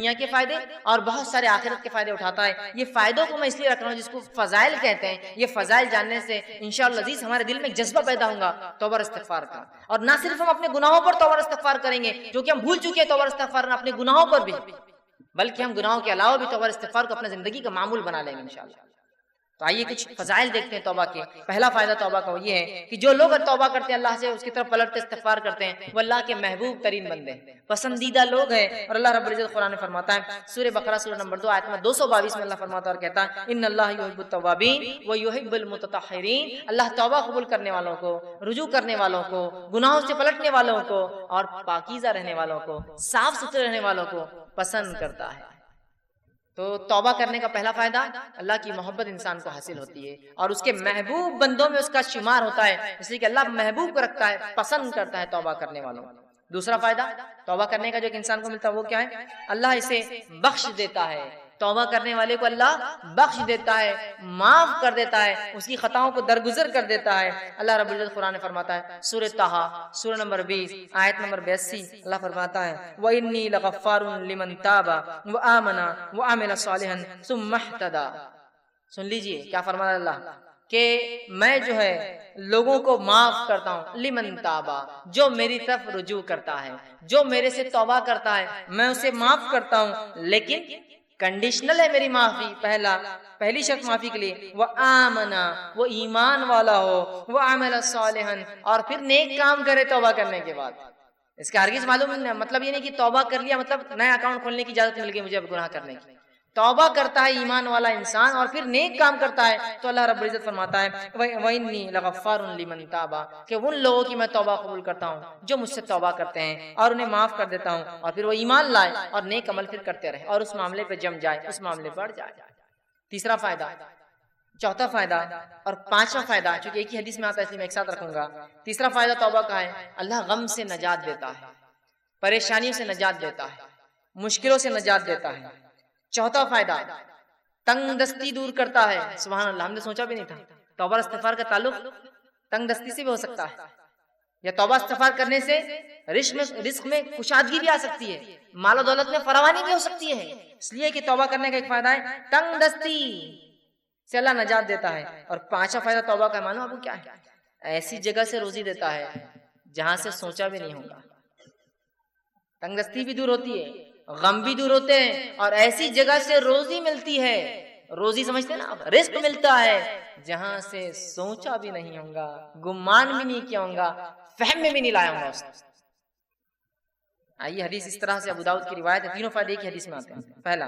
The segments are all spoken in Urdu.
دنیا کے فائدے اور بہت سارے آخرت کے فائدے اٹھاتا ہے. یہ فائدوں کو میں اس لیے رکھ رہا ہوں جس کو فضائل کہتے ہیں. یہ فضائل جاننے سے انشاءاللہ عزیز ہمارے دل میں ایک جذبہ پیدا ہوگا توبہ اور استغفار کا. اور نہ صرف ہم اپنے گناہوں پر توبہ اور استغفار کریں گے جو کہ ہم بھول چکے ہیں توبہ اور استغفار اپنے گناہوں پر بھی، بلکہ ہم گناہوں کے علاوہ بھی توبہ اور استغفار کو اپنے زندگی کا معمول بنا لیں گے انشاءاللہ. تو آئیے کچھ فضائل دیکھتے ہیں توبہ کے. پہلا فائدہ توبہ کا یہ ہے کہ جو لوگ توبہ کرتے ہیں اللہ سے اس کی طرف پلٹتے استغفار کرتے ہیں وہ اللہ کے محبوب ترین بندے ہیں، پسندیدہ لوگ ہیں. اور اللہ رب العزت قرآن میں فرماتا ہے سورہ بقرہ سورہ نمبر 2 آیت نمبر 222 میں اللہ فرماتا ہے اور کہتا ہے ان اللہ یحب التوابین ویحب المتطہرین. اللہ توبہ قبول کرنے والوں کو، رجوع کرنے والوں کو، گناہوں سے پلٹنے والوں کو اور پاکیزہ رہنے والوں کو، صاف ستھرے رہنے والوں کو پسند کرتا ہے. تو توبہ کرنے کا پہلا فائدہ اللہ کی محبت انسان کو حاصل ہوتی ہے اور اس کے محبوب بندوں میں اس کا شمار ہوتا ہے، اس لیے کہ اللہ محبوب کو رکھتا ہے، پسند کرتا ہے توبہ کرنے والوں. دوسرا فائدہ توبہ کرنے کا جو ایک انسان کو ملتا ہے وہ کیا ہے؟ اللہ اسے بخش دیتا ہے. توبہ کرنے والے کو اللہ بخش دیتا ہے، معاف کر دیتا ہے، اس کی خطاؤں کو درگزر کر دیتا ہے. اللہ رب العزت قرآن میں فرماتا ہے سورہ طٰہٰ سورہ نمبر 20 آیت نمبر 82 اللہ فرماتا ہے وَإِنِّي لَغَفَّارٌ لِمَن تَابَ وَآمَنَ وَعَمِلَ صَالِحًا ثُمَّ اهْتَدَىٰ. سن لیجئے کیا فرماتا اللہ کہ میں جو ہے لوگوں کو معاف کرتا ہوں. لمن تابا، جو میری طرف رجوع کرتا ہے، جو میرے سے توبہ کرتا ہے میں اسے معاف کرتا ہوں، لیکن کنڈیشنل ہے میری معافی. پہلی شرط معافی کے لیے وہ آمنا، وہ ایمان والا ہو، وہ عمل صالحا اور پھر نیک کام کرے توبہ کرنے کے بعد. اس کا ہرگز معلوم نہیں، مطلب یہ نہیں کہ توبہ کر لیا مطلب نیا اکاؤنٹ کھولنے کی اجازت مل گئی مجھے اب گناہ کرنے کی. توبہ کرتا ہے ایمان والا انسان اور پھر نیک کام کرتا ہے تو اللہ رب العزت فرماتا ہے وَإِنِّي لَغَفَّارٌ لِمَن تَابَ کہ ان لوگوں کی میں توبہ قبول کرتا ہوں جو مجھ سے توبہ کرتے ہیں اور انہیں معاف کر دیتا ہوں اور پھر وہ ایمان لائے اور نیک عمل پھر کرتے رہے اور اس معاملے پہ جم جائے، اس معاملے پر جائے. تیسرا فائدہ، چوتھا فائدہ اور پانچواں فائدہ چونکہ ایک ہی حدیث میں آتا ہے اس لیے میں ایک ساتھ رکھوں گا. تیسرا فائدہ توبہ کا ہے اللہ غم سے نجات دیتا ہے، پریشانیوں سے نجات دیتا ہے، مشکلوں سے نجات دیتا ہے. چوتھا فائدہ تنگ دستی دور کرتا ہے. سبحان اللہ، ہم نے سوچا بھی نہیں تھا توبہ استغفار کا تعلق تنگ دستی سے بھی ہو سکتا ہے یا توبہ استغفار کرنے سے رزق میں کشادگی بھی آ سکتی ہے، مال و دولت میں فراوانی بھی ہو سکتی ہے. اس لیے کہ توبہ کرنے کا ایک فائدہ ہے تنگ دستی سے اللہ نجات دیتا ہے. اور پانچواں فائدہ توبہ کا معلوم آپ کو کیا ہے؟ ایسی جگہ سے روزی دیتا ہے جہاں سے سوچا بھی نہیں ہوگا. تنگ دستی بھی دور ہوتی ہے، غم بھی دور ہوتے ہیں اور ایسی جگہ سے روزی ملتی ہے. روزی سمجھتے ہیں نا، رزق ملتا ہے جہاں سے سوچا بھی نہیں ہوگا، گمان بھی نہیں کیا ہوگا، فہم میں بھی نہیں لایا ہوگا اس نے. آئیے حدیث اس طرح سے ابو داؤد کی روایت ہے، تینوں فائدے ایک ہی حدیث میں آتے ہیں. پہلا،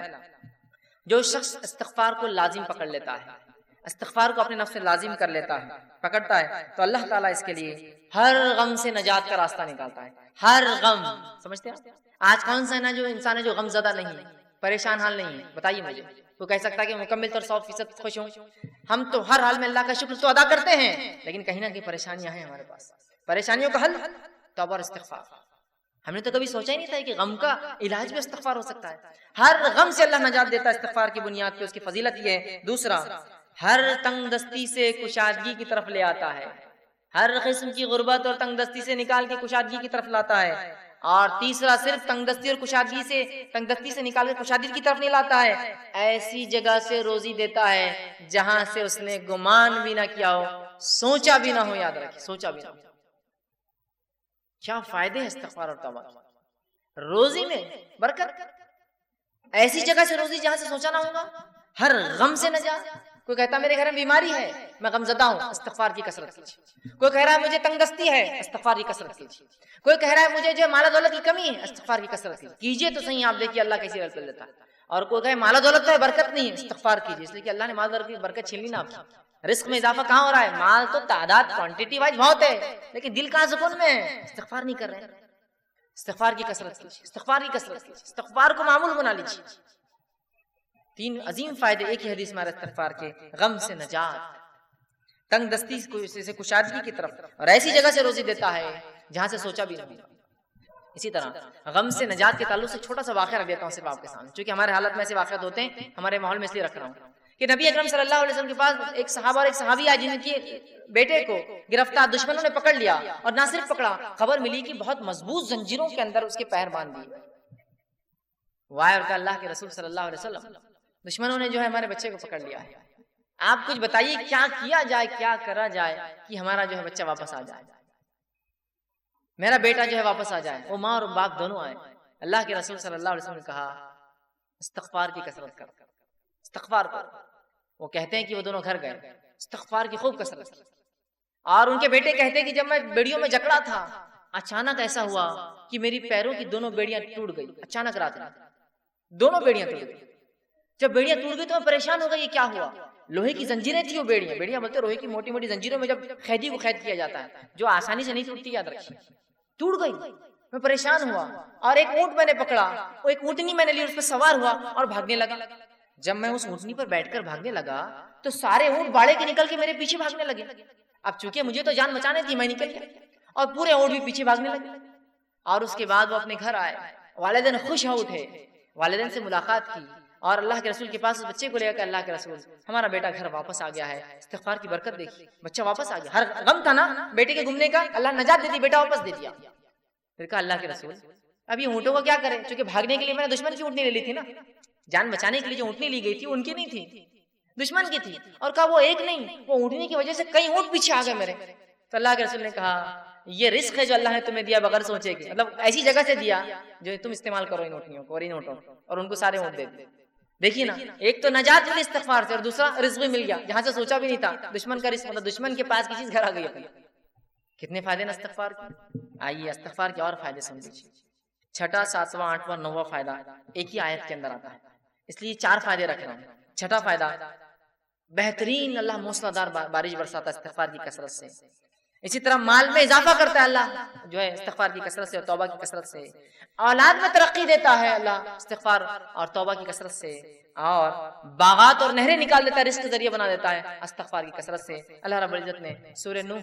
جو شخص استغفار کو لازم پکڑ لیتا ہے، استغفار کو اپنے نفس سے لازم کر لیتا ہے، پکڑتا ہے تو اللہ تعالیٰ اس کے لیے ہر غم سے نجات کا راستہ نکالتا ہے. ہر غم، سمجھتے ہیں آج کون سا ہے نا جو انسان ہے جو غم زدہ نہیں ہے، پریشان حال نہیں ہے؟ بتائیے مجھے. وہ کہہ سکتا ہے کہ مکمل طور 100% خوش ہوں. ہم تو ہر حال میں اللہ کا شکر تو ادا کرتے ہیں لیکن کہیں نہ کہیں پریشانیاں ہیں ہمارے پاس. پریشانیوں کا حل توبہ اور استغفار. ہم نے تو کبھی سوچا ہی نہیں تھا کہ غم کا علاج بھی استغفار ہو سکتا ہے. ہر غم سے اللہ نجات دیتا ہے استغفار کی بنیاد پہ، اس کی فضیلت یہ ہے. دوسرا، ہر تنگ دستی سے کشادگی کی طرف لے آتا ہے، ہر قسم کی غربت اور تنگ دستی سے نکال کے کشادگی کی طرف لاتا ہے. اور تیسرا، صرف تنگ دستی اور کشادگی سے، تنگ دستی سے نکال کے کشادگی کی طرف نہیں لاتا ہے، ایسی جگہ سے روزی دیتا ہے جہاں سے اس نے گمان بھی نہ کیا ہو، سوچا بھی نہ ہو. یاد رکھیں، سوچا بھی نہ ہو. کیا فائدے ہیں استغفار اور توبہ؟ روزی میں برکت، ایسی جگہ سے روزی جہاں سے سوچا نہ ہوگا، ہر غم سے نجات. کوئی کہتا ہے میرے گھر میں بیماری ہے، میں غم زدہ ہوں، استغفار کی کثرت کیجیے. کوئی کہہ رہا ہے مجھے تنگ دستی ہے، استغفار کی کثرت کیجیے. کوئی کہہ رہا ہے مجھے جو مال و دولت کی کمی ہے، استغفار کی کثرت کیجیے تو صحیح. آپ دیکھیے اللہ کیسی رزق دیتا ہے. اور کوئی کہے مال و دولت ہے برکت نہیں ہے، استغفار کیجیے، اس لیے کہ اللہ نے مال و دولت کی برکت چھین لی نا آپ کی. رزق میں اضافہ کہاں ہو رہا ہے؟ مال تو تعداد کوانٹٹی وائز بہت ہے لیکن دل کہاں سکون میں ہے؟ استغفار نہیں کر رہے ہیں. استغفار کی کثرت کیجیے، استغفار کی کثرت کیجیے، استغفار کو معمول بنا لیجیے. تین عظیم فائدے ایک ہی حدیث میں استغفار کے: غم سے نجات، تنگ دستی سے کشادگی کی طرف، اور ایسی جگہ سے روزی دیتا ہے جہاں سے سوچا بھی نہیں. اسی طرح غم سے نجات کے تعلق سے چھوٹا سا واقعہ رکھ دیتا ہوں صرف آپ کے سامنے، چونکہ ہمارے حالت میں ایسے واقعات ہوتے ہیں، ہمارے ماحول میں اس لیے رکھ رہا ہوں کہ نبی اکرم صلی اللہ علیہ وسلم کے پاس ایک صحابہ اور ایک صحابی آئے جن کے بیٹے کو گرفتار دشمنوں نے پکڑ لیا، اور نہ صرف پکڑا، خبر ملی کہ بہت مضبوط زنجیروں کے اندر اس کے پیر باندھ دیے. وائے اور کہا اللہ کے رسول صلی اللہ علیہ وسلم دشمنوں نے جو ہے ہمارے بچے کو پکڑ لیا ہے، آپ کچھ بتائیے کیا کیا جائے، کیا کرا جائے کہ ہمارا جو ہے بچہ واپس آ جائے، میرا بیٹا جو ہے واپس آ جائے، وہ ماں اور باپ دونوں آئے۔ اللہ کے رسول صلی اللہ علیہ وسلم نے کہا استغفار کی کثرت کر، استغفار کر۔ وہ کہتے ہیں کہ وہ دونوں گھر گئے، استغفار کی خوب کثرت کی، اور ان کے بیٹے کہتے ہیں کہ جب میں بیڑیوں میں جکڑا تھا اچانک ایسا ہوا کہ میری پیروں کی دونوں بیڑیاں ٹوٹ گئی، اچانک رات میں دونوں بیڑیاں ٹوٹ گئی۔ جب بیڑیاں ٹوٹ گئی تو میں پریشان ہو گئی، یہ کیا ہوا؟ لوہے کی زنجیریں تھی وہ بیڑیاں بولتے لوہے کی موٹی موٹی زنجیروں میں جب قیدی کو قید کیا جاتا ہے جو آسانی سے نہیں ٹوٹتی، یاد رکھیے، ٹوٹ گئی۔ میں پریشان ہوا اور ایک اونٹ میں نے پکڑا، وہ ایک اونٹنی میں نے لی، اس پہ سوار ہوا اور بھاگنے لگا۔ جب میں اس اونٹنی پر بیٹھ کر بھاگنے لگا تو سارے اونٹ باڑے کے نکل کے میرے پیچھے بھاگنے لگے۔ اب چونکہ مجھے تو جان بچانے تھی، میں نکل گیا اور پورے اونٹ بھی پیچھے بھاگنے لگے۔ اور اس کے بعد وہ اپنے گھر آئے، والدین خوش ہو اٹھے، والدین سے ملاقات کی اور اللہ کے رسول کے پاس اس بچے کو لے کر اللہ کے رسول ہمارا بیٹا گھر واپس آ گیا ہے، استغفار کی برکت دیکھی، بچہ واپس آ گیا۔ ہر غم تھا نا بیٹے کے گھومنے کا، اللہ نجات دے دی، بیٹا واپس دے دیا۔ پھر کہا اللہ کے رسول اب یہ اونٹوں کو کیا کریں، چونکہ بھاگنے کے لیے میں نے دشمن کی اونٹنی لے لی تھی نا، جان بچانے کے لیے جو اونٹنی لی گئی تھی ان کی نہیں تھی، دشمن کی تھی۔ اور کہا وہ ایک نہیں، وہ اونٹنی کی وجہ سے کئی اونٹ پیچھے آ گئے میرے۔ تو اللہ کے رسول نے کہا یہ رزق ہے جو اللہ نے تمہیں دیا بغیر سوچے کہ، مطلب ایسی جگہ سے دیا جو تم استعمال کرو ان اونٹنیوں کو اور ان اونٹوں اور ان کو سارے اونٹ دے دے۔ دیکھیے نا، ایک تو نجات ملی استغفار سے اور دوسرا رزق بھی مل گیا جہاں سے سوچا بھی نہیں تھا، دشمن کا رزق، مطلب دشمن کے پاس کی چیز گھر آ گئی اپنی۔ کتنے فائدے نا استغفار کے۔ آئیے استغفار کے اور فائدے سمجھیے۔ چھٹا، ساتواں، آٹھواں، نواں فائدہ ایک ہی آیت کے اندر آتا ہے، اس لیے 4 فائدے رکھ رہا ہوں۔ چھٹا فائدہ، بہترین اللہ موسلا دار بارش برساتا ہے استغفار کی کثرت سے۔ اسی طرح مال میں اضافہ کرتا ہے اللہ جو ہے استغفار کی کثرت سے اور توبہ کی کثرت سے۔ اولاد میں ترقی دیتا ہے اللہ استغفار اور توبہ کی کثرت سے، اور باغات اور نہریں نکال دیتا ہے، رزق ذریعہ بنا دیتا ہے استغفار کی کثرت سے۔ اللہ رب العزت نے سورہ نوح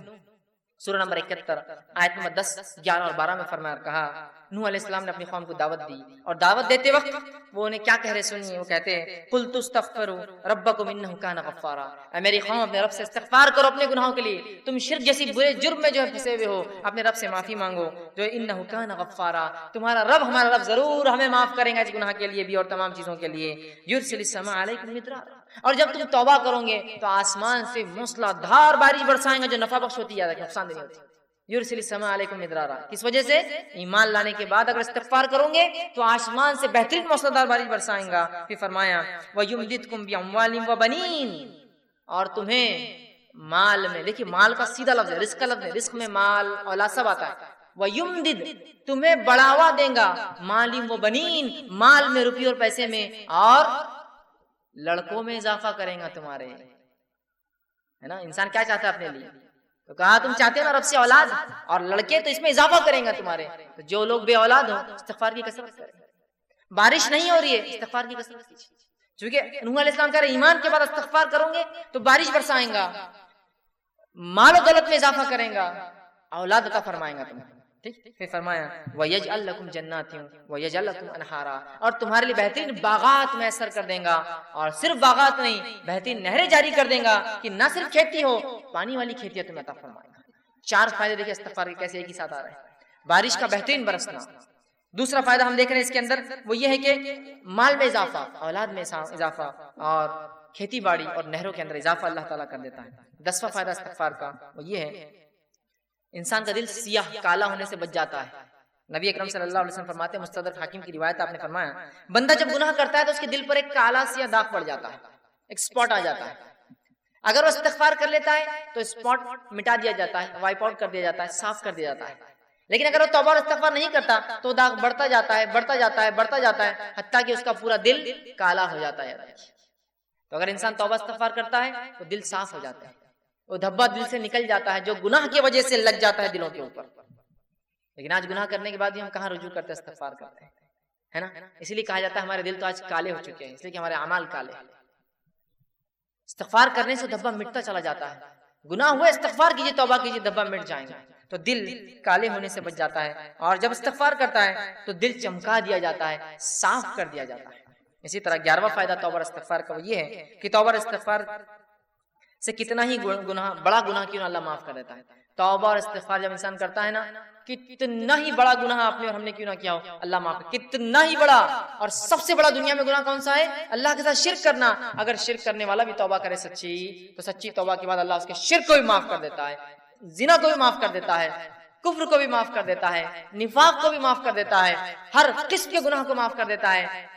سورہ نمبر 71 آیت نمبر 10، 11 اور 12 میں فرمایا، کہا نوح علیہ السلام نے اپنی قوم کو دعوت دی، اور دعوت دیتے وقت وہ انہیں کیا کہہ رہے سنیے، وہ کہتے ہیں قُلْتُ اسْتَغْفِرُوا رَبَّكُمْ إِنَّهُ كَانَ غَفَّارًا، اے میری قوم اپنے رب سے استغفار کرو اپنے گناہوں کے لیے، تم شرک جیسی برے جرم میں جو ہے پھنسے ہوئے ہو، اپنے رب سے معافی مانگو جو إِنَّهُ كَانَ غَفَّارًا، تمہارا رب ہمارا رب ضرور ہمیں معاف کرے گا اس گناہ کے لیے بھی اور تمام چیزوں کے لیے۔ يُرْسِلِ السَّمَاءَ عَلَيْكُمْ مِدْرَارًا، اور جب تم توبہ کرو گے تو آسمان سے موسلا دھار بارش برسائیں گا جو نفع بخش ہوتی ہے، نقصان نہیں ہوتی۔ یرسل السماء علیکم مدرارا، کس وجہ سے؟ ایمان لانے کے بعد اگر استغفار کرو گے تو آسمان سے بہترین موسلادھار بارش برسائیں گا۔ پھر فرمایا وَيُمْدِدْكُمْ بِأَمْوَالٍ وَبَنِينَ، اور تمہیں مال میں، دیکھیے مال کا سیدھا لفظ ہے، رزق کا لفظ ہے، رزق میں مال اولاد سب آتا ہے۔ وَيُمْدِدْ، تمہیں بڑھاوا دیں گا، مَالٍ وَبَنِينَ، مال میں، روپیے اور پیسے میں، اور لڑکوں میں اضافہ کریں گا تمہارے، ہے نا؟ انسان کیا چاہتا ہے اپنے لیے؟ تو کہا تم چاہتے ہو نا رب سے اولاد اور لڑکے، تو اس میں اضافہ کریں گا تمہارے۔ تو جو لوگ بے اولاد ہو استغفار کی کثرت کریں، بارش نہیں ہو رہی ہے استغفار کی کثرت کیجیے، چونکہ نوح علیہ السلام کہہ رہے ایمان کے بعد استغفار کرو گے تو بارش برسائیں گا، مال و دولت میں اضافہ کریں گا، اولاد عطا فرمائیں گا تمہیں، ٹھیک۔ پھر فرمایا وَيَجْعَلْ لَكُمْ جَنَّاتٍ وَيَجْعَلْ لَكُمْ أَنْهَارًا، اور تمہارے لیے بہترین باغات میسر کر دیں گا، اور صرف باغات نہیں بہترین نہریں جاری کر دیں گا کہ نہ صرف کھیتی ہو، پانی والی کھیتی تمہیں عطا فرمائے گا۔ 4 فائدے دیکھیں استغفار کے کیسے ایک ہی ساتھ آ رہے ہیں۔ بارش کا بہترین برسنا، دوسرا فائدہ ہم دیکھ رہے ہیں اس کے اندر وہ یہ ہے کہ مال میں اضافہ، اولاد میں اضافہ، اور کھیتی باڑی اور نہروں کے اندر اضافہ اللہ تعالیٰ کر دیتا ہے۔ 10واں فائدہ استغفار کا وہ یہ ہے انسان کا دل سیاہ کالا ہونے سے بچ جاتا ہے۔ نبی اکرم صلی اللہ علیہ وسلم فرماتے ہیں، مستدرک حاکم کی روایت آپ نے فرمایا، بندہ جب گناہ کرتا ہے تو اس کے دل پر ایک کالا سیاہ داغ پڑ جاتا ہے، ایک سپاٹ آ جاتا ہے۔ اگر وہ استغفار کر لیتا ہے تو سپاٹ مٹا دیا جاتا ہے، وائپ آؤٹ کر دیا جاتا ہے، صاف کر دیا جاتا ہے۔ لیکن اگر وہ توبہ اور استغفار نہیں کرتا تو داغ بڑھتا جاتا ہے، بڑھتا جاتا ہے، بڑھتا جاتا ہے، حتیٰ کہ اس کا پورا دل کالا ہو جاتا ہے۔ تو اگر انسان توبہ استغفار کرتا ہے تو دل صاف ہو جاتا ہے، وہ دھبا دل سے نکل جاتا ہے جو گناہ کی وجہ سے لگ جاتا ہے دلوں کے اوپر۔ لیکن آج گناہ کرنے کے بعد بھی ہم کہاں رجوع کرتے ہیں، استغفار کرتے ہیں، ہے نا؟ اسی لیے کہا جاتا ہے ہمارے دل تو آج کالے ہو چکے ہیں، اس لیے کہ ہمارے اعمال کالے ہیں۔ استغفار کرنے سے دھبا مٹتا چلا جاتا ہے، گناہ ہوئے استغفار کیجیے، توبہ کیجیے، دھبا مٹ جائیں گے، تو دل کالے ہونے سے بچ جاتا ہے، اور جب استغفار کرتا ہے تو دل چمکا دیا جاتا ہے، صاف کر دیا جاتا ہے۔ اسی طرح 11واں فائدہ توبہ اور استغفار کا وہ یہ ہے کہ توبہ اور استغفار سے کتنا ہی گناہ، بڑا گناہ کیوں نہ اللہ معاف کر دیتا ہے۔ توبہ اور استغفار جب انسان کرتا ہے نا، کتنا ہی بڑا گناہ آپ نے اور ہم نے کیوں نہ کیا ہو، اللہ معاف کرے، کتنا ہی بڑا، اور سب سے بڑا دنیا میں گناہ کون سا ہے؟ اللہ کے ساتھ شرک کرنا۔ اگر شرک کرنے والا بھی توبہ کرے سچی، تو سچی توبہ کے بعد اللہ اس کے شرک کو بھی معاف کر دیتا ہے، زنا کو بھی معاف کر دیتا ہے، کفر کو بھی معاف کر دیتا ہے، نفاق کو بھی معاف کر دیتا ہے، ہر قسم کے گناہ کو معاف کر دیتا ہے۔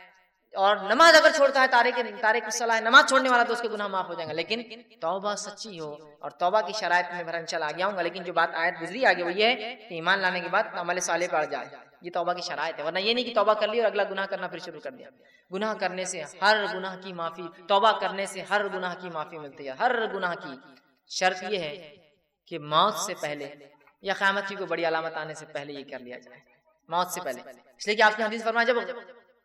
اور نماز اگر چھوڑتا ہے، تارک الصلاۃ، نماز چھوڑنے والا، تو اس کے گناہ معاف ہو جائیں گے، لیکن توبہ سچی ہو۔ اور توبہ کی شرائط میں بہرحال انشاءاللہ آگے آؤں گا، لیکن جو بات آیت گزری آگے وہ یہ ہے کہ ایمان لانے کے بعد عمل صالح پڑ جائے، یہ توبہ کی شرائط ہے۔ ورنہ یہ نہیں کہ توبہ کر لی اور اگلا گناہ کرنا پھر شروع کر دیا۔ گناہ کرنے سے ہر گناہ کی معافی، توبہ کرنے سے ہر گناہ کی معافی ملتی ہے، ہر گناہ کی۔ شرط یہ ہے کہ موت سے پہلے یا قیامت کی کوئی بڑی علامت آنے سے پہلے یہ کر لیا جائے، موت سے پہلے۔ اس لیے کہ آپ نے حدیث فرمایا جب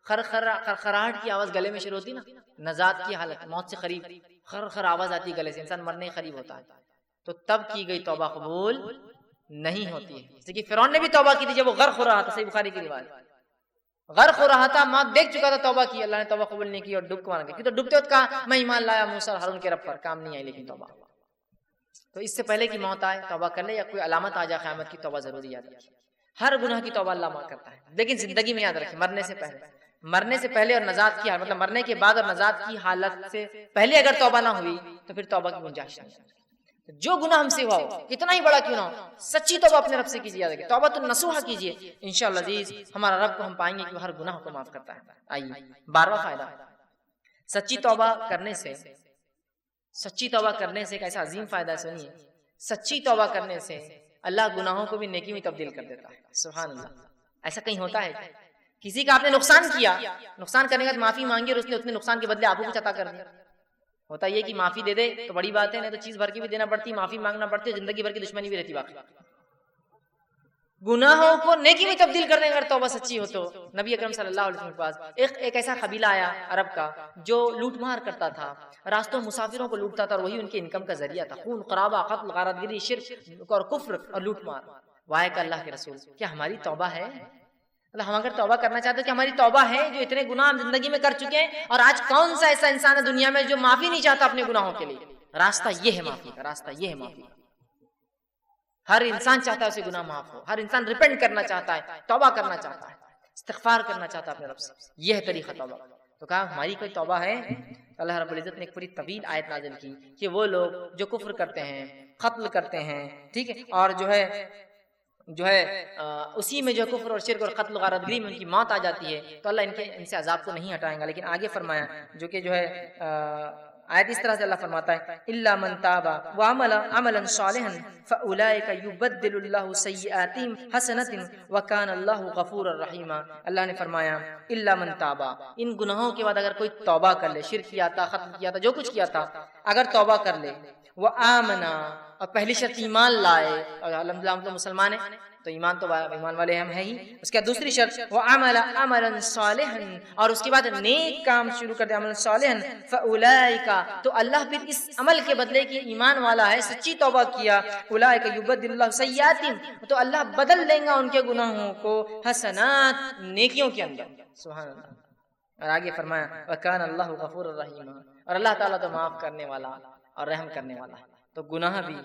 خرخراہٹ کی آواز گلے میں شروع ہوتی نا، نجات کی حالت، موت سے قریب خرخر آواز آتی ہے گلے سے، انسان مرنے قریب ہوتا ہے، تو تب کی گئی توبہ قبول نہیں ہوتی ہے۔ جیسے کہ فرعون نے بھی توبہ کی تھی جب وہ غرق ہو رہا تھا، صحیح بخاری کی روایت، غرق ہو رہا تھا، موت دیکھ چکا تھا، توبہ کی، اللہ نے توبہ قبول نہیں کی اور ڈوب کو مارا گیا، تو ڈوبتے وقت کہا میں ایمان لایا موسیٰ اور ہارون کے رب پر، کام نہیں آئی لیکن توبہ۔ تو اس سے پہلے کہ موت آئے توبہ کر لے، یا کوئی علامت آ جائے قیامت کی، توبہ ضروری یاد رکھیے۔ ہر گناہ کی توبہ اللہ معاف کرتا ہے، لیکن زندگی میں یاد رکھیں، مرنے سے پہلے اور نجات کی حالت، مطلب مرنے کے بعد اور نجات کی حالت سے پہلے اگر توبہ نہ ہوئی تو پھر توبہ کی گنجائش نہیں۔ جو گناہ ہم سے ہوا ہو، کتنا ہی بڑا کیوں نہ ہو، سچی توبہ اپنے رب سے کیجیے، یاد رکھیے، توبہ تو نصوحہ کیجیے، انشاءاللہ عزیز ہمارا رب کو ہم پائیں گے کہ وہ ہر گناہ کو معاف کرتا ہے۔ آئیے 12واں فائدہ، سچی توبہ کرنے سے ایک ایسا عظیم فائدہ ہے، سنیے، سچی توبہ کرنے سے اللہ گناہوں کو بھی نیکی میں تبدیل کر دیتا ہے، سبحان اللہ۔ ایسا کہیں ہوتا ہے کسی کا آپ نے نقصان کیا، نقصان کرنے کے بعد معافی مانگی اور اس نے اتنے نقصان کے بدلے آپ کو کچھ عطا کر دیا، ہوتا یہ کہ معافی دے دے تو بڑی بات ہے، نہیں تو چیز بھر کی بھی دینا پڑتی، معافی مانگنا پڑتی ہے، زندگی بھر کی دشمنی بھی رہتی باقی۔ گناہوں کو نیکی میں تبدیل کرنے اگر توبہ سچی ہو تو نبی اکرم صلی اللہ علیہ وسلم کے پاس ایک ایسا قبیلہ آیا عرب کا جو لوٹ مار کرتا تھا، راستوں مسافروں کو لوٹتا تھا، اور وہی ان کے انکم کا ذریعہ تھا، خون خرابہ، قتل، غارت گری، شرک اور کفر اور لوٹ مار۔ وائے کہ اللہ کے رسول، کیا ہماری توبہ ہے؟ اللہ، ہم اگر توبہ کرنا چاہتے ہیں کہ ہماری توبہ ہے، جو اتنے گناہ ہم زندگی میں کر چکے ہیں، اور آج کون سا ایسا انسان ہے دنیا میں جو معافی نہیں چاہتا اپنے گناہوں کے لیے؟ راستہ یہ ہے معافی کا، راستہ یہ ہے معافی کا۔ ہر انسان چاہتا ہے اسے گناہ معاف ہو، ہر انسان ریپینٹ کرنا چاہتا ہے، توبہ کرنا چاہتا ہے، استغفار کرنا چاہتا ہے اپنے رب سے، یہ ہے طریقہ توبہ۔ تو کہا ہماری کوئی توبہ ہے؟ اللہ رب العزت نے ایک پوری طویل آیت نازل کی کہ وہ لوگ جو کفر کرتے ہیں، قتل کرتے ہیں، ٹھیک ہے، اور جو ہے اسی میں جو کفر اور شرک اور قتل و غارت گری میں ان کی موت آ جاتی ہے، تو اللہ ان سے عذاب کو نہیں ہٹائیں گا۔ لیکن آگے فرمایا جو کہ جو ہے آیت اس طرح سے اللہ فرماتا ہے الا من تاب وعمل عملا صالحا فاولئک یبدل اللہ سیئاتہم حسنات وکان اللہ غفورا رحیما۔ اللہ نے فرمایا الا من تاب، ان گناہوں کے بعد اگر کوئی توبہ کر لے، شرک کیا تھا، قتل کیا تھا، جو کچھ کیا تھا، اگر توبہ کر لے، وآمنا، اور پہلی شرط ایمان لائے، اور الحمدللہ ہم تو مسلمان ہیں تو ایمان تو ایمان والے ہم ہیں ہی، اس کے بعد دوسری شرط وعمل عملا صالحا، اور اس کے بعد نیک کام شروع کر دے، عمل صالحا، فاولئک، تو اللہ پھر اس عمل کے بدلے کی ایمان والا ہے، سچی توبہ کیا، اولئک یبدل اللہ سیئاتہم، تو اللہ بدل دیں گا ان کے گناہوں کو حسنات، نیکیوں کے اندر، سبحان اللہ۔ اور آگے فرمایا وکان اللہ غفور الرحیم، اور اللہ تعالیٰ تو معاف کرنے والا اور رحم کرنے والا ہے۔ تو گناہ بھی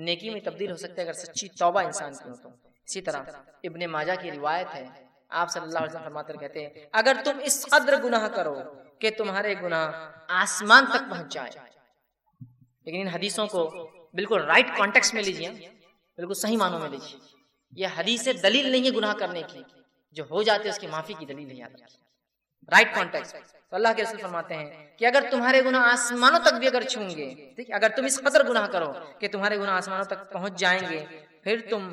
نیکی میں تبدیل ہو سکتے ہیں اگر سچی توبہ انسان کی ہو تو۔ اسی طرح ابن ماجہ کی روایت ہے، آپ صلی اللہ علیہ وسلم فرماتے ہیں، کہتے ہیں اگر تم اس قدر گناہ کرو کہ تمہارے گناہ آسمان تک پہنچ جائے، لیکن ان حدیثوں کو بالکل رائٹ کانٹیکس میں لیجیے، بالکل صحیح معنوں میں لیجیے، یہ حدیث دلیل نہیں ہے گناہ کرنے کی، جو ہو جاتے اس کی معافی کی دلیل ہے، یاد رکھیے رائٹ کانٹیکس۔ تو اللہ کے رسول فرماتے ہیں کہ اگر تمہارے گناہ آسمانوں تک بھی اگر چھون گے، ٹھیک، اگر تم اس قدر گناہ کرو کہ تمہارے گناہ آسمانوں تک پہنچ جائیں گے، پھر تم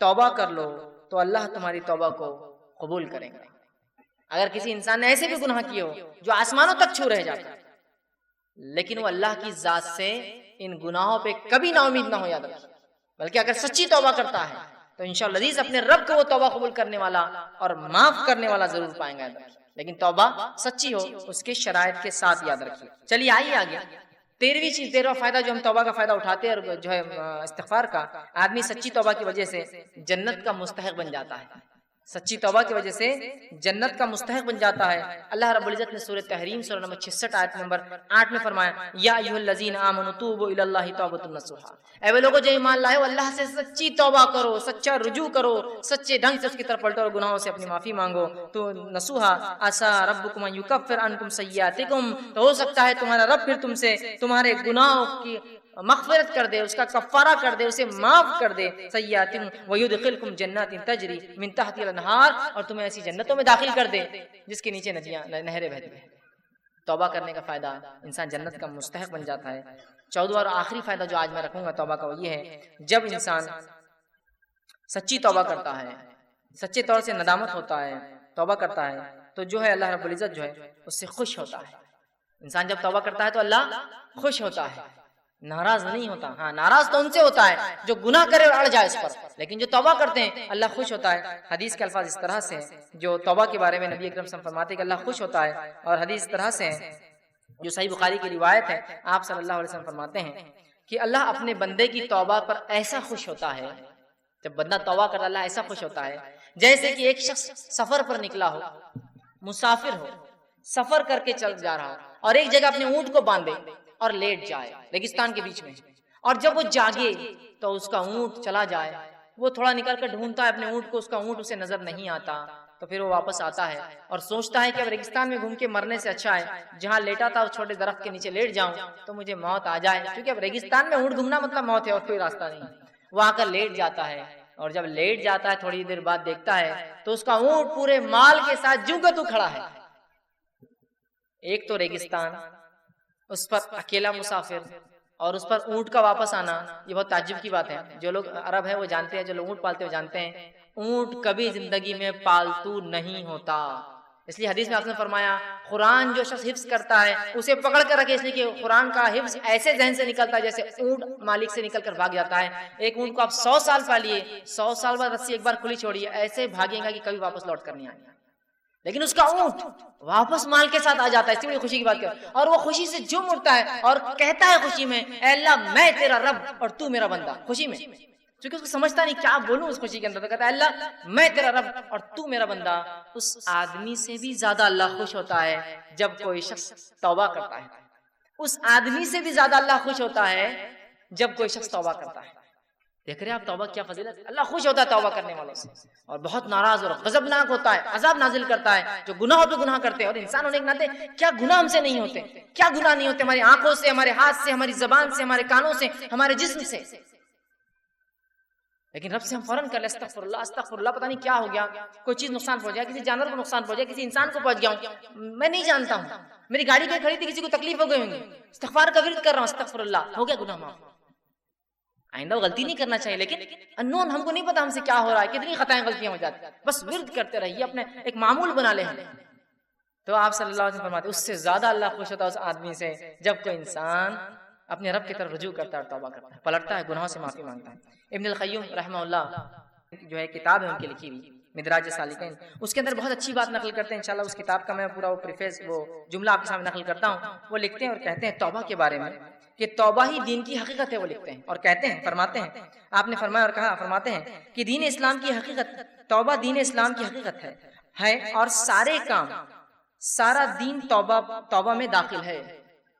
توبہ کر لو تو اللہ تمہاری توبہ کو قبول کرے گا۔ اگر کسی انسان نے ایسے بھی گناہ کیے ہو جو آسمانوں تک چھو رہ جاتا ہے، لیکن وہ اللہ کی ذات سے ان گناہوں پہ کبھی نا امید نہ ہو، یاد رکھیے، بلکہ اگر سچی توبہ کرتا ہے تو انشاءاللہ عزیز اپنے رب کو وہ توبہ قبول کرنے والا اور معاف کرنے والا ضرور پائیں گا، لیکن توبہ سچی ہو، اس کے شرائط کے ساتھ، یاد رکھیے۔ چلیے آئیے آگے، 13واں فائدہ جو ہم توبہ کا فائدہ اٹھاتے ہیں اور جو ہے استغفار کا، آدمی سچی توبہ کی وجہ سے جنت کا مستحق بن جاتا ہے۔ سچی توبہ کی وجہ سے جنت کا مستحق بن جاتا ہے۔ اللہ رب العزت نے سورہ تحریم سورہ نمبر 66 آیت نمبر 8 میں فرمایا یا ایھا الذین آمنوا توبوا الی اللہ توبۃ نصوحا، اے وہ لوگو جو ایمان لائے ہو اللہ سے سچی توبہ کرو، سچا رجوع کرو، سچے ڈھنگ سے اس کی طرف پلٹو اور گناہوں سے اپنی معافی مانگو۔ تو نصوحا عسى ربکم ان یکفر عنکم سیئاتکم، تو ہو سکتا ہے تمہارا رب پھر تم سے تمہارے گناہوں کی مغفرت کر دے، اس کا کفارہ کر دے، اسے معاف کر دے، سیئاتکم ویدخلکم جنات تجری من تحتها الانہار، اور تمہیں ایسی جنتوں میں داخل کر دے جس کے نیچے ندیاں نہریں بہتی ہیں۔ توبہ کرنے کا فائدہ، انسان جنت کا مستحق بن جاتا ہے۔ 14واں اور آخری فائدہ جو آج میں رکھوں گا توبہ کا وہ یہ ہے، جب انسان سچی توبہ کرتا ہے، سچے طور سے ندامت ہوتا ہے، توبہ کرتا ہے، تو جو ہے اللہ رب العزت جو ہے اس سے خوش ہوتا ہے۔ انسان جب توبہ کرتا ہے تو اللہ خوش ہوتا ہے، ناراض نہیں ہوتا۔ ہاں ناراض تو ان سے ہوتا ہے جو گناہ کرے اور اڑ جائے اس پر، لیکن جو توبہ کرتے ہیں اللہ خوش ہوتا ہے۔ حدیث کے الفاظ اس طرح سے ہیں، جو توبہ کے بارے میں نبی اکرم صلی اللہ علیہ وسلم فرماتے ہیں کہ اللہ خوش ہوتا ہے، اور حدیث اس طرح سے ہے جو صحیح بخاری کی روایت ہے، آپ صلی اللہ علیہ وسلم فرماتے ہیں کہ اللہ اپنے بندے کی توبہ پر ایسا خوش ہوتا ہے، جب بندہ توبہ کرتا ہے اللہ ایسا خوش ہوتا ہے جیسے کہ ایک شخص سفر پر نکلا ہو، مسافر ہو، سفر کر کے چل جا رہا ہو، اور ایک جگہ اپنے اونٹ کو باندھے اور لیٹ جائے ریگستان کے بیچ میں، اور جب وہ جاگے تو اس کا اونٹ چلا جائے، وہ تھوڑا نکل کر ڈھونڈتا ہے اپنے اونٹ کو، اس کا اونٹ اسے نظر نہیں آتا، تو پھر وہ واپس آتا ہے اور سوچتا ہے کہ اب ریگستان میں گھوم کے مرنے سے اچھا ہے جہاں لیٹا تھا اس چھوٹے درخت کے نیچے لیٹ جاؤں تو مجھے موت آ جائے، کیونکہ اب ریگستان میں اونٹ گھومنا مطلب موت ہے اور کوئی راستہ نہیں۔ وہ آ کر لیٹ جاتا ہے، اور جب لیٹ جاتا ہے تھوڑی دیر بعد دیکھتا ہے تو اس کا اونٹ پورے مال کے ساتھ جوں کا تو کھڑا ہے۔ ایک تو ریگستان، اس پر اکیلا مسافر، اور اس پر اونٹ کا واپس آنا، یہ بہت تعجب کی بات ہے۔ جو لوگ عرب ہیں وہ جانتے ہیں، جو لوگ اونٹ پالتے ہیں وہ جانتے ہیں اونٹ کبھی زندگی میں پالتو نہیں ہوتا۔ اس لیے حدیث میں آپ نے فرمایا قرآن جو شخص حفظ کرتا ہے اسے پکڑ کر رکھے، اس لیے کہ قرآن کا حفظ ایسے ذہن سے نکلتا ہے جیسے اونٹ مالک سے نکل کر بھاگ جاتا ہے۔ ایک اونٹ کو آپ 100 سال پالیے، 100 سال بعد رسی ایک بار کھلی چھوڑیے، ایسے بھاگے گا کہ کبھی واپس لوٹ کر نہیں آئے گا، لیکن اس کا اونٹ واپس مال کے ساتھ آ جاتا ہے۔ اس لیے خوشی کی بات کر، اور وہ خوشی سے جھوم اٹھتا ہے اور کہتا ہے خوشی میں اے اللہ میں تیرا رب اور تو میرا بندہ، خوشی میں، کیونکہ اس کو سمجھتا نہیں کیا بولوں اس خوشی کے اندر، تو کہتا ہے اللہ میں تیرا رب اور تو میرا بندہ۔ اس آدمی سے بھی زیادہ اللہ خوش ہوتا ہے جب کوئی شخص توبہ کرتا ہے، اس آدمی سے بھی زیادہ اللہ خوش ہوتا ہے جب کوئی شخص توبہ کرتا ہے۔ دیکھ رہے ہیں آپ توبہ کیا فضیلت ہے، اللہ خوش ہوتا ہے توبہ کرنے والوں سے، اور بہت ناراض اور غضبناک ہوتا ہے، عذاب نازل کرتا ہے جو گناہ پہ گناہ کرتے ہیں۔ اور انسان ہونے کے ناطے کیا گناہ ہم سے نہیں ہوتے، کیا گناہ نہیں ہوتے ہماری آنکھوں سے، ہمارے ہاتھ سے، ہماری زبان سے، ہمارے کانوں سے، ہمارے جسم سے، لیکن رب سے ہم فوراً کر لیں استغفر اللہ استغفر اللہ، پتہ نہیں کیا ہو گیا، کوئی چیز نقصان پہنچ گیا، کسی جانور کو نقصان پہنچ گیا، کسی انسان کو پہنچ گیا ہوں، میں نہیں جانتا ہوں، میری گاڑی پہ کھڑی تھی کسی کو تکلیف ہو گئی ہوں گی، استغفار کا ورد کر رہا ہوں استغفر اللہ، ہو گیا گناہ معاف۔ آئندہ غلطی نہیں کرنا چاہیے، لیکن انون ہم کو نہیں پتا ہم سے کیا ہو رہا ہے، کتنی خطائیں غلطیاں ہو جاتی ہیں، بس ورد کرتے رہیے، اپنے ایک معمول بنا لیں۔ تو آپ صلی اللہ علیہ وسلم فرماتے اس سے زیادہ اللہ خوش ہوتا ہے اس آدمی سے جب کوئی انسان اپنے رب کی طرف رجوع کرتا ہے اور توبہ کرتا ہے، پلٹتا ہے، گناہوں سے معافی مانگتا ہے۔ ابن القیم رحمہ اللہ جو ہے کتاب ہے ان کی لکھی ہوئی مدراج سالکین، اس کے اندر بہت اچھی بات نقل کرتے ہیں، انشاءاللہ اس کتاب کا میں پورا وہ پریفیس وہ جملہ آپ کے سامنے نقل کرتا ہوں۔ وہ لکھتے ہیں اور کہتے ہیں توبہ کے بارے میں کہ توبہ ہی دین کی حقیقت ہے، وہ لکھتے ہیں اور کہتے ہیں، فرماتے ہیں، آپ نے فرمایا اور کہا، فرماتے ہیں کہ دین اسلام کی حقیقت، توبہ دین اسلام کی حقیقت ہے اور سارے کام، سارا دین توبہ میں داخل ہے۔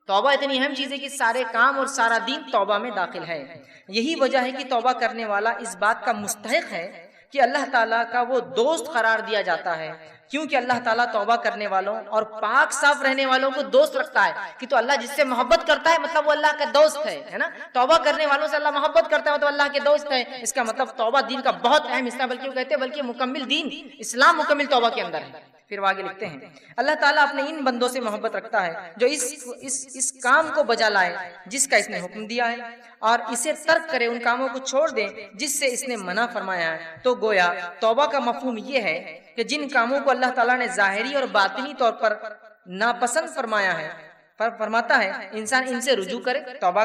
توبہ اتنی اہم چیز ہے کہ سارے کام اور سارا دین توبہ میں داخل ہے۔ یہی وجہ ہے کہ توبہ کرنے والا اس بات کا مستحق ہے کہ اللہ تعالیٰ کا وہ دوست قرار دیا جاتا ہے، کیونکہ اللہ تعالیٰ توبہ کرنے والوں اور پاک صاف رہنے والوں کو دوست رکھتا ہے، کہ تو اللہ جس سے محبت کرتا ہے مطلب وہ اللہ کا دوست ہے نا، توبہ کرنے والوں سے اللہ محبت کرتا ہے تو اللہ کے دوست ہے، اس کا مطلب توبہ دین کا بہت اہم حصہ، بلکہ وہ کہتے ہیں بلکہ مکمل دین اسلام مکمل توبہ کے اندر ہے۔ پھر وہ آگے لکھتے ہیں اللہ تعالیٰ اپنے ان بندوں سے محبت رکھتا ہے جو اس کام کو بجا لائے جس کا اس نے حکم دیا ہے، اور اسے ترک کرے، ان کاموں کو چھوڑ دے جس سے اس نے منع فرمایا ہے۔ تو گویا توبہ کا مفہوم یہ ہے کہ جن کاموں کو اللہ تعالیٰ نے ظاہری اور باطنی طور پر ناپسند فرمایا ہے، فرماتا ہے انسان ان سے رجوع کرے، توبہ